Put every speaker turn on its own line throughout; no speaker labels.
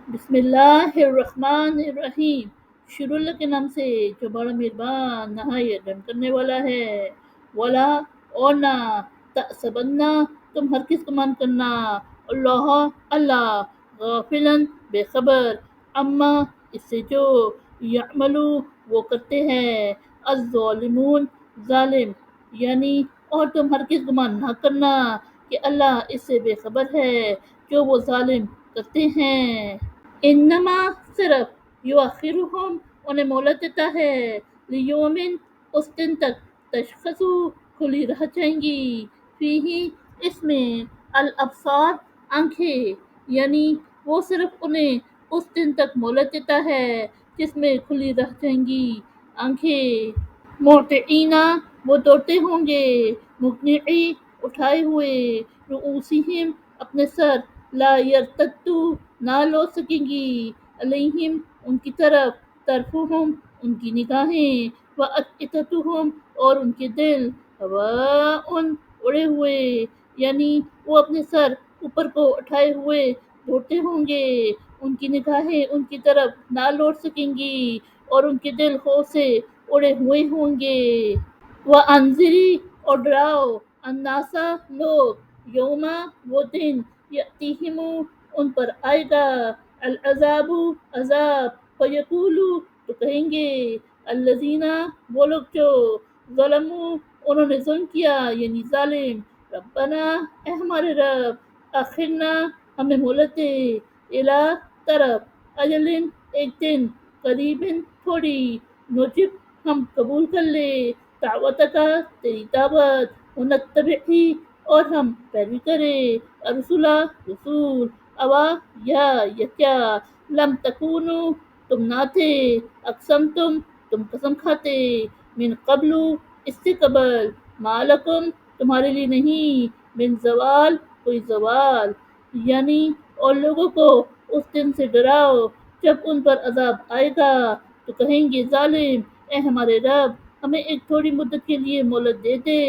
بسم اللہ الرحمن الرحیم، شروع اللہ کے نام سے جو بڑا مہربان نہایت رحم کرنے والا ہے۔ ولا اور نہ تحسبنہ تم ہرگز گمان کرنا، اللہ اللہ غافلاً بے خبر، اما اس سے جو یعملو وہ کرتے ہیں الظالمون ظالم، یعنی اور تم ہرگز گمان نہ کرنا کہ اللہ اس سے بے خبر ہے جو وہ ظالم کرتے ہیں۔ انما صرف یؤخرہم انہیں مہلت دیتا ہے، لیومن اس دن تک تشخص کھلی رہ جائیں گی، فیہ اس میں الابصار آنکھیں، یعنی وہ صرف انہیں اس دن تک مہلت دیتا ہے جس میں کھلی رہ جائیں گی آنکھیں۔ مہطعین وہ دوڑتے ہوں گے، مقنعی اٹھائے ہوئے، رؤوسہم اپنے سر، لا یرتد نہ لوٹ سکیں گی، علیہم ان کی طرف، طرفہم ان کی نگاہیں، وافئدتہم اور ان کے دل، ہواء اڑے ہوئے، یعنی وہ اپنے سر اوپر کو اٹھائے ہوئے دوڑتے ہوں گے، ان کی نگاہیں ان کی طرف نہ لوٹ سکیں گی اور ان کے دل خوف سے اڑے ہوئے ہوں گے۔ وَأَنذِرِ اور ڈراؤ النَّاسَ لوگ، یوم وہ دن، یأتیہم ان پر آئے گا، العذاب عذاب، فیقول تو کہیں گے، الذین وہ لوگ جو، ظلموا انہوں نے ظلم کیا یعنی ظالم، ربنا اے ہمارے رب، آخرنا ہمیں مہلت دے، الی طرف، اجل ایک دن، قریب تھوڑی، نجب ہم قبول کر لے، دعوتک تیری دعوت، ونتبع اور ہم پیروی کرے، الرسول رسول، اوا یا کیا، لم تکونوا تم نہ تھے، تم قسم کھاتے، من قبل اس سے قبل، ما لکم تمہارے لیے نہیں، من زوال کوئی زوال، یعنی اور لوگوں کو اس دن سے ڈراؤ جب ان پر عذاب آئے گا تو کہیں گے ظالم، اے ہمارے رب ہمیں ایک تھوڑی مدت کے لیے مہلت دے دے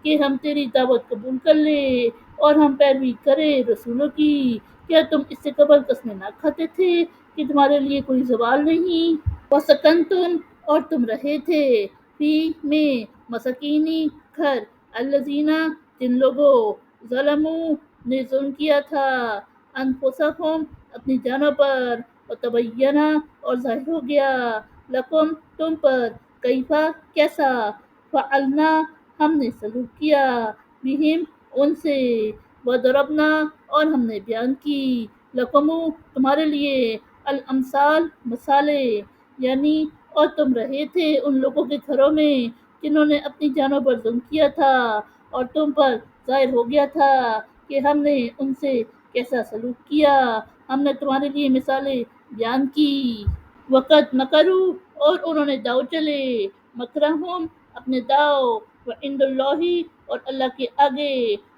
کہ ہم تیری دعوت قبول کر لیں اور ہم پیروی کریں رسولوں کی، کیا تم اس سے قبل قسمیں نہ کھاتے تھے کہ تمہارے لیے کوئی زوال نہیں؟ وسکنتم اور تم رہے تھے، فی میں مساکینی گھر، الذین جن لوگوں، ظلموا نے ظلم کیا تھا، انفسہم اپنی جانوں پر، وتبین اور ظاہر ہو گیا، لکم تم پر، کیفا کیسا، فعلنا ہم نے سلوک کیا، بہم ان سے، وضربنا اور ہم نے بیان کی، لکم تمہارے لیے، الامثال مثالیں، یعنی اور تم رہے تھے ان لوگوں کے گھروں میں جنہوں نے اپنی جانوں پر ظلم کیا تھا اور تم پر ظاہر ہو گیا تھا کہ ہم نے ان سے کیسا سلوک کیا، ہم نے تمہارے لیے مثالیں بیان کی۔ وقت مکروا اور انہوں نے داؤ چلے، مکرہم اپنے داؤ، وعند اللہ اور اللہ کے آگے،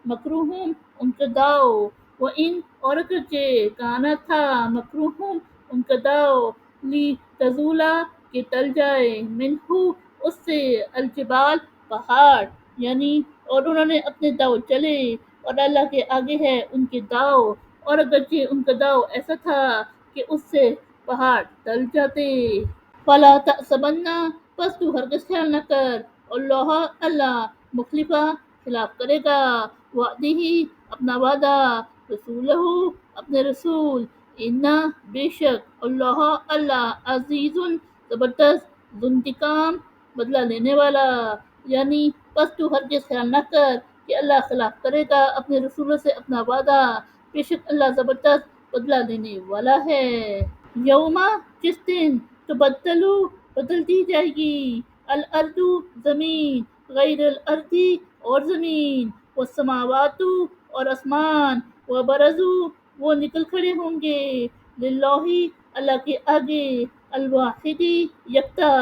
مکرہم ان کا داؤ، وَإِنْ اور اگرچہ کانا تھا، مکرہم ان کا داؤ، لی تزولا کہ ٹل جائے، منہ اس سے، الجبال پہاڑ، یعنی اور انہوں نے اپنے داؤ چلے اور اللہ کے آگے ہے ان کے داؤ، اور اگرچہ ان کا داؤ ایسا تھا کہ اس سے پہاڑ ٹل جاتے۔ فلا تحسبن پس تو ہرگز خیال نہ کر، اللہ اللہ مخلفہ خلاف کرے گا، وعدہ اپنا وعدہ، رسولہ اپنے رسول، انا بے شک، اللہ اللہ عزیز زبردست، ذو انتقام بدلہ لینے والا، یعنی پس تو ہرگز خیال نہ کر کہ اللہ خلاف کرے گا اپنے رسولوں سے اپنا وعدہ، بے شک اللہ زبردست بدلہ لینے والا ہے۔ یوم جس دن، تبدل بدل دی جائے گی، الارض زمین، غیر الارض اور زمین، والسماوات اور آسمان، وبرزوا وہ نکل کھڑے ہوں گے، للہ اللہ کے آگے، الواحد یکتا،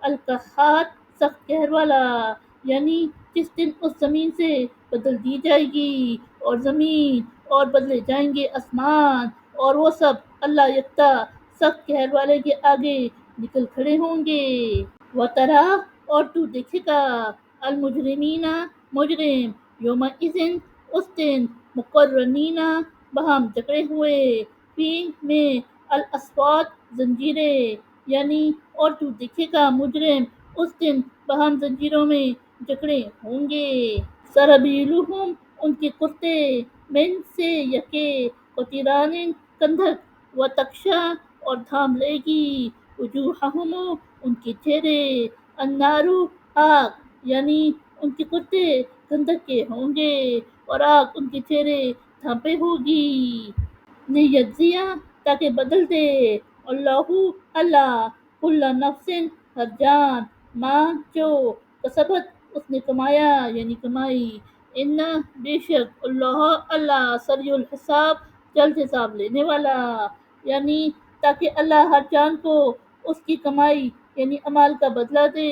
القہار سخت قہر والا، یعنی جس دن اس زمین سے بدل دی جائے گی اور زمین اور بدلے جائیں گے آسمان، اور وہ سب اللہ یکتا سخت قہر والے کے آگے نکل کھڑے ہوں گے۔ وَتَرَا اور تو دیکھے گا، المجرمین مجرم، یومئذ اس دن، مقرنین باہم جکڑے ہوئے، فی میں الاسفاد زنجیریں، یعنی اور تو دیکھے گا مجرم اس دن بہم زنجیروں میں جکڑے ہوں گے۔ سرابیلہم ان کے کرتے من سے یکے قطران کندھک و تکشا اور تھام لے گی وجوہہم ان کے چہرے النارو آگ، یعنی ان کے کرتے کندھک کے ہوں گے اور آگ ان کے چہرے تھامپے ہوگی۔ لیجزیہ تاکہ بدل دے اللہ اللہ کل نفس ہر جان ما جو کسبت اس نے کمایا یعنی کمائی، ان بے شک اللہ اللہ سریع الحساب جلد حساب لینے والا، یعنی تاکہ اللہ ہر جان کو اس کی کمائی یعنی اعمال کا بدلہ دے،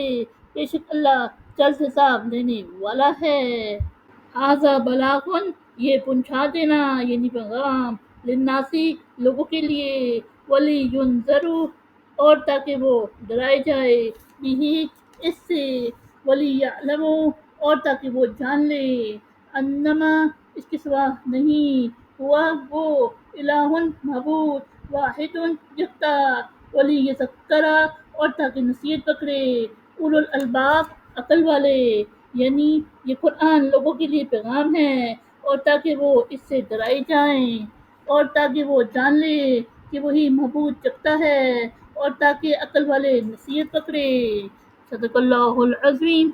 بے شک اللہ جلد حساب لینے والا ہے۔ ھذا بلاغن یہ پہنچا دینا یعنی پیغام، للناسی لوگوں کے لیے، ولی ینذروا اور تاکہ وہ ڈرائے جائے، بھی اس سے، ولی یعلموا اور تاکہ وہ جان لے، انما اس کے سوا نہیں، ہوا وہ الہ معبود واحد یکتا، ولی یذکرا اور تاکہ نصیحت پکڑے، اولو الالباب عقل والے، یعنی یہ قرآن لوگوں کے لیے پیغام ہے اور تاکہ وہ اس سے ڈرائے جائیں اور تاکہ وہ جان لے کہ وہی معبود جگتا ہے اور تاکہ عقل والے نصیحت پکڑے۔ صدق اللہ العظیم۔